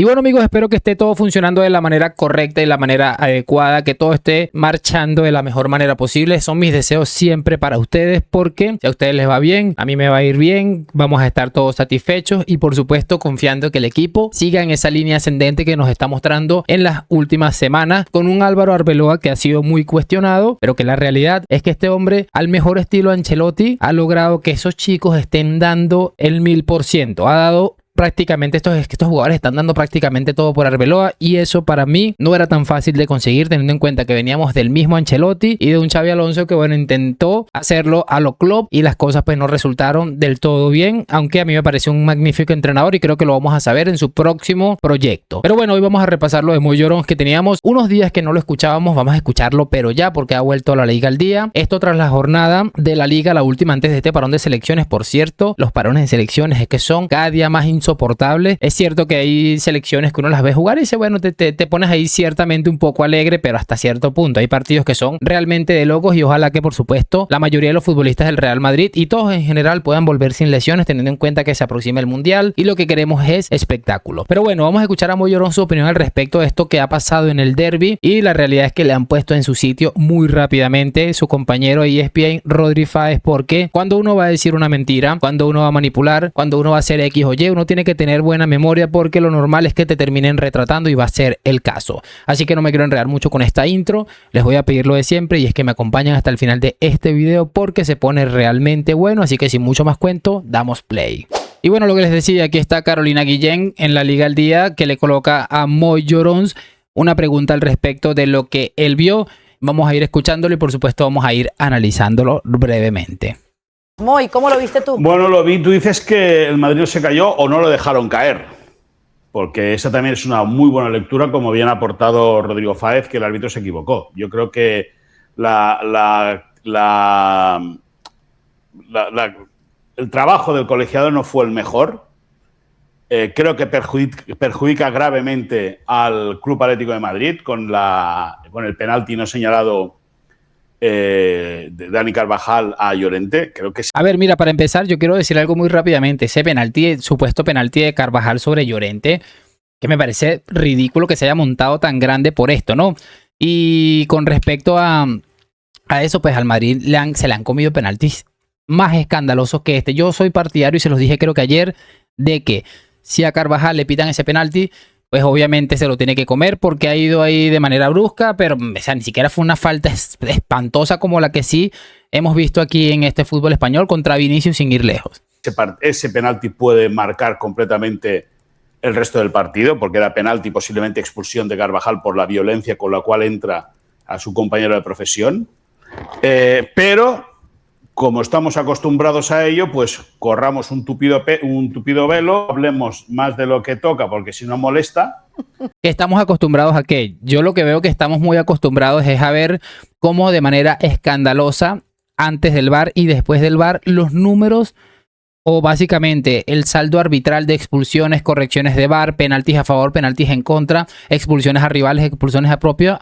Y bueno, amigos, espero que esté todo funcionando de la manera correcta y la manera adecuada, que todo esté marchando de la mejor manera posible. Son mis deseos siempre para ustedes, porque si a ustedes les va bien, a mí me va a ir bien, vamos a estar todos satisfechos y por supuesto confiando que el equipo siga en esa línea ascendente que nos está mostrando en las últimas semanas, con un Álvaro Arbeloa que ha sido muy cuestionado, pero que la realidad es que este hombre, al mejor estilo Ancelotti, ha logrado que esos chicos estén dando el 1000%. Ha dado prácticamente, estos jugadores están dando prácticamente todo por Arbeloa, y eso para mí no era tan fácil de conseguir, teniendo en cuenta que veníamos del mismo Ancelotti y de un Xabi Alonso que, bueno, intentó hacerlo a lo Klopp y las cosas pues no resultaron del todo bien, aunque a mí me pareció un magnífico entrenador y creo que lo vamos a saber en su próximo proyecto. Pero bueno, hoy vamos a repasar lo de Moy Llorons, que teníamos unos días que no lo escuchábamos. Vamos a escucharlo, pero ya, porque ha vuelto a la Liga al día. Esto tras la jornada de la Liga, la última antes de este parón de selecciones. Por cierto, los parones de selecciones es que son cada día más insoportables. Es cierto que hay selecciones que uno las ve jugar y dice, bueno, te pones ahí ciertamente un poco alegre, pero hasta cierto punto. Hay partidos que son realmente de locos y ojalá que, por supuesto, la mayoría de los futbolistas del Real Madrid y todos en general puedan volver sin lesiones, teniendo en cuenta que se aproxima el Mundial y lo que queremos es espectáculo. Pero bueno, vamos a escuchar a Moy Llorons su opinión al respecto de esto que ha pasado en el derbi, y la realidad es que le han puesto en su sitio muy rápidamente su compañero ESPN, Rodri Fáez, porque cuando uno va a decir una mentira, cuando uno va a manipular, cuando uno va a hacer X o Y, uno tiene que tener buena memoria, porque lo normal es que te terminen retratando y va a ser el caso. Así que no me quiero enredar mucho con esta intro, les voy a pedir lo de siempre y es que me acompañen hasta el final de este video porque se pone realmente bueno, así que sin mucho más cuento, damos play. Y bueno, lo que les decía, aquí está Carolina Guillén en la Liga al Día, que le coloca a Moy Llorons una pregunta al respecto de lo que él vio. Vamos a ir escuchándolo y por supuesto vamos a ir analizándolo brevemente. Moy, ¿cómo lo viste tú? Bueno, lo vi. Tú dices que el Madrid no se cayó o no lo dejaron caer, porque esa también es una muy buena lectura, como bien ha aportado Rodrigo Fáez, que el árbitro se equivocó. Yo creo que el trabajo del colegiado no fue el mejor. Creo que perjudica gravemente al Club Atlético de Madrid con el penalti no señalado de Dani Carvajal a Llorente. Creo que sí. A ver, mira, para empezar yo quiero decir algo muy rápidamente. Ese penalti, supuesto penalti de Carvajal sobre Llorente, que me parece ridículo que se haya montado tan grande por esto, ¿no? Y con respecto a eso, pues al Madrid se le han comido penaltis más escandalosos que este. Yo soy partidario, y se los dije creo que ayer, de que si a Carvajal le pitan ese penalti, pues obviamente se lo tiene que comer porque ha ido ahí de manera brusca, pero o sea, ni siquiera fue una falta espantosa como la que sí hemos visto aquí en este fútbol español contra Vinicius, sin ir lejos. Ese penalti puede marcar completamente el resto del partido, porque era penalti, posiblemente expulsión de Carvajal por la violencia con la cual entra a su compañero de profesión. Pero como estamos acostumbrados a ello, pues corramos un tupido velo, hablemos más de lo que toca, porque si no molesta. ¿Estamos acostumbrados a qué? Yo lo que veo que estamos muy acostumbrados es a ver cómo de manera escandalosa, antes del VAR y después del VAR, los números o básicamente el saldo arbitral de expulsiones, correcciones de VAR, penaltis a favor, penaltis en contra, expulsiones a rivales, expulsiones a propios,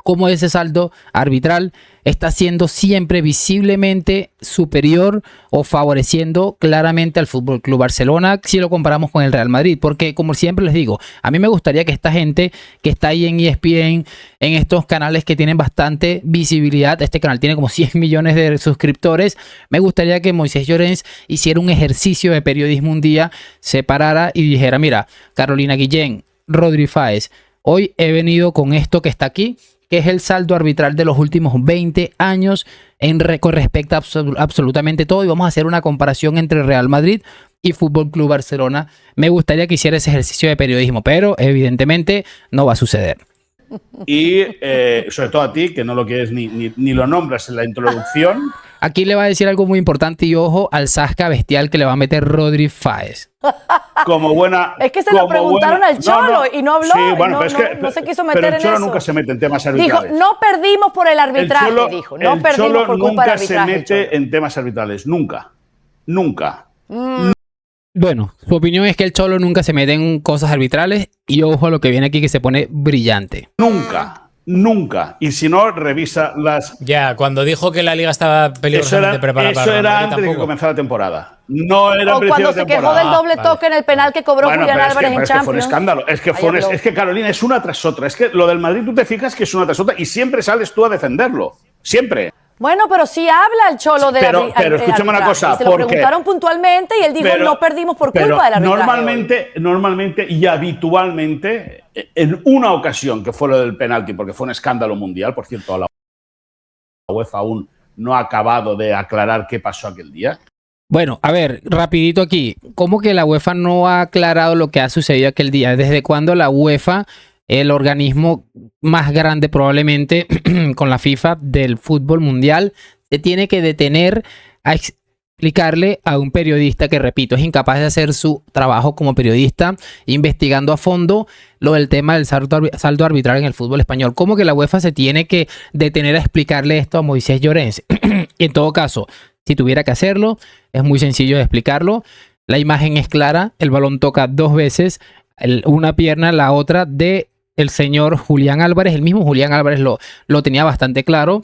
cómo ese saldo arbitral está siendo siempre visiblemente superior o favoreciendo claramente al Fútbol Club Barcelona si lo comparamos con el Real Madrid. Porque, como siempre les digo, a mí me gustaría que esta gente que está ahí en ESPN, en estos canales que tienen bastante visibilidad, este canal tiene como 100 millones de suscriptores, me gustaría que Moisés Llorens hiciera un ejercicio de periodismo un día, se parara y dijera, mira, Carolina Guillén, Rodri Fáez, hoy he venido con esto que está aquí, que es el saldo arbitral de los últimos 20 años con respecto a absolutamente todo, y vamos a hacer una comparación entre Real Madrid y Fútbol Club Barcelona. Me gustaría que hiciera ese ejercicio de periodismo, pero evidentemente no va a suceder. Y sobre todo a ti, que no lo quieres ni lo nombras en la introducción. Aquí le va a decir algo muy importante y ojo al zasca bestial que le va a meter Rodri Fáez. Como buena. Es que se lo preguntaron al Cholo y no habló. Sí, bueno, no se quiso meter en eso. Pero el Cholo nunca se mete en temas arbitrales. Dijo, no perdimos por el arbitraje, dijo. No perdimos por culpa del arbitraje. Nunca se mete en temas arbitrales. Nunca. Nunca. Bueno, su opinión es que el Cholo nunca se mete en cosas arbitrales y ojo a lo que viene aquí que se pone brillante. Nunca. Nunca. Y si no, revisa las... Ya, cuando dijo que la Liga estaba peligrosamente preparada para... Eso era antes de que comenzara la temporada. No era o cuando se quejó del doble toque en el penal que cobró Julián Álvarez en Champions. Es que fue un escándalo. Es que Carolina, es una tras otra. Es que lo del Madrid, tú te fijas que es una tras otra y siempre sales tú a defenderlo. Siempre. Bueno, pero sí habla el Cholo de la Pero escúchame una cosa. Se lo preguntaron puntualmente y él dijo no perdimos por culpa del arbitraje. Normalmente y habitualmente, en una ocasión que fue lo del penalti, porque fue un escándalo mundial, por cierto, la UEFA aún no ha acabado de aclarar qué pasó aquel día. Bueno, a ver, rapidito aquí. ¿Cómo que la UEFA no ha aclarado lo que ha sucedido aquel día? ¿Desde cuándo la UEFA, el organismo más grande probablemente con la FIFA del fútbol mundial, se tiene que detener a explicarle a un periodista que, repito, es incapaz de hacer su trabajo como periodista, investigando a fondo lo del tema del saldo arbitral en el fútbol español? ¿Cómo que la UEFA se tiene que detener a explicarle esto a Moisés Llorens? En todo caso, si tuviera que hacerlo, es muy sencillo de explicarlo. La imagen es clara, el balón toca dos veces, una pierna, la otra de el señor Julián Álvarez. El mismo Julián Álvarez lo tenía bastante claro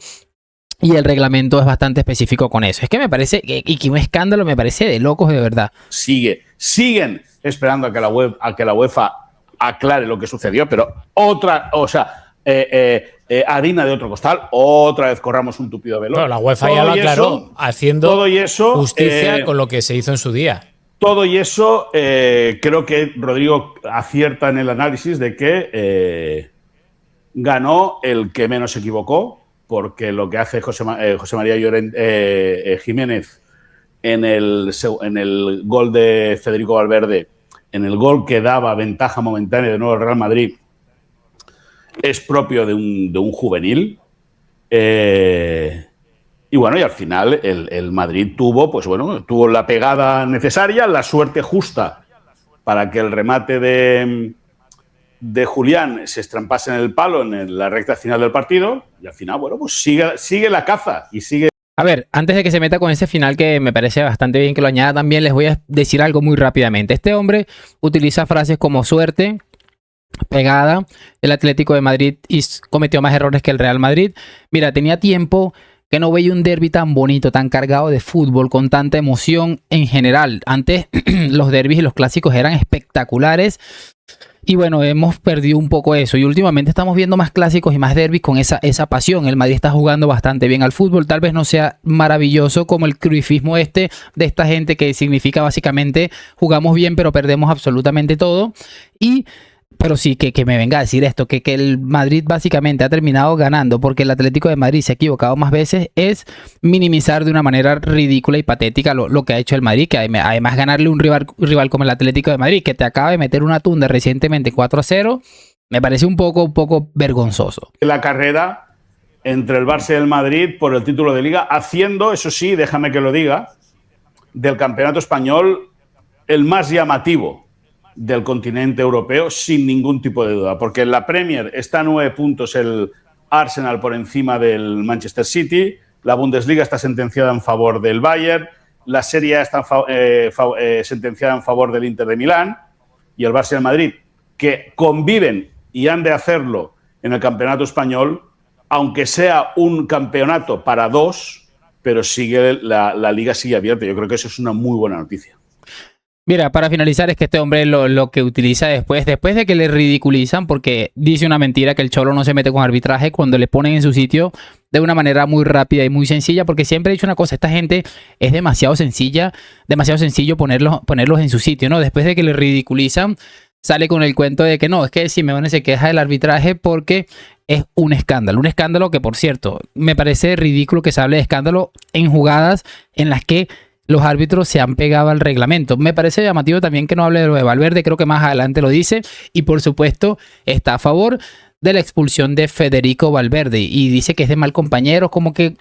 y el reglamento es bastante específico con eso. Es que me parece que un escándalo, me parece de locos de verdad. Siguen esperando a que la UEFA aclare lo que sucedió, pero harina de otro costal, otra vez corramos un tupido velo. Bueno, la UEFA ya lo aclaró, haciendo justicia con lo que se hizo en su día. Todo y eso, creo que Rodrigo acierta en el análisis de que ganó el que menos se equivocó, porque lo que hace José María Jiménez en el gol de Federico Valverde, en el gol que daba ventaja momentánea de nuevo al Real Madrid, es propio de un juvenil. Y bueno, y al final el Madrid tuvo la pegada necesaria, la suerte justa para que el remate de Julián se estrampase en el palo en la recta final del partido. Y al final, pues sigue la caza y sigue. A ver, antes de que se meta con ese final, que me parece bastante bien que lo añada también, les voy a decir algo muy rápidamente. Este hombre utiliza frases como suerte, pegada, el Atlético de Madrid cometió más errores que el Real Madrid. Mira, tenía tiempo que no veía un derbi tan bonito, tan cargado de fútbol, con tanta emoción en general. Antes los derbis y los clásicos eran espectaculares. Y bueno, hemos perdido un poco eso. Y últimamente estamos viendo más clásicos y más derbis con esa pasión. El Madrid está jugando bastante bien al fútbol. Tal vez no sea maravilloso como el cruifismo de esta gente, que significa básicamente jugamos bien pero perdemos absolutamente todo. Pero sí, que me venga a decir esto, que el Madrid básicamente ha terminado ganando porque el Atlético de Madrid se ha equivocado más veces, es minimizar de una manera ridícula y patética lo que ha hecho el Madrid, que además ganarle un rival como el Atlético de Madrid, que te acaba de meter una tunda recientemente 4-0, me parece un poco vergonzoso. La carrera entre el Barça y el Madrid por el título de Liga, haciendo, eso sí, déjame que lo diga, del campeonato español el más llamativo del continente europeo, sin ningún tipo de duda, porque en la Premier está a 9 puntos el Arsenal por encima del Manchester City, la Bundesliga está sentenciada en favor del Bayern, la Serie A está sentenciada en favor del Inter de Milán, y el Barça y el Madrid, que conviven y han de hacerlo en el campeonato español, aunque sea un campeonato para dos, pero la liga sigue abierta. Yo creo que eso es una muy buena noticia. Mira, para finalizar, es que este hombre lo que utiliza después de que le ridiculizan, porque dice una mentira que el Cholo no se mete con arbitraje, cuando le ponen en su sitio de una manera muy rápida y muy sencilla, porque siempre he dicho una cosa, esta gente es demasiado sencillo ponerlos en su sitio, ¿no? Después de que le ridiculizan, sale con el cuento de que no, es que Simeone se queja del arbitraje porque es un escándalo que, por cierto, me parece ridículo que se hable de escándalo en jugadas en las que los árbitros se han pegado al reglamento. Me parece llamativo también que no hable de lo de Valverde, creo que más adelante lo dice, y por supuesto está a favor de la expulsión de Federico Valverde y dice que es de mal compañero. Como que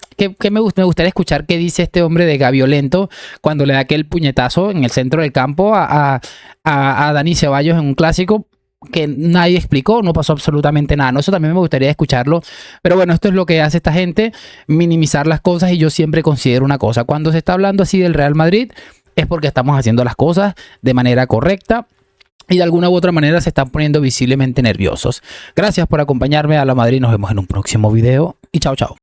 me gustaría escuchar qué dice este hombre de Gaviolento cuando le da aquel puñetazo en el centro del campo a Dani Ceballos en un clásico que nadie explicó, no pasó absolutamente nada, ¿no? Eso también me gustaría escucharlo, pero bueno, esto es lo que hace esta gente, minimizar las cosas, y yo siempre considero una cosa, cuando se está hablando así del Real Madrid es porque estamos haciendo las cosas de manera correcta, y de alguna u otra manera se están poniendo visiblemente nerviosos. Gracias por acompañarme a La Madrid. Nos vemos en un próximo video y chao, chao.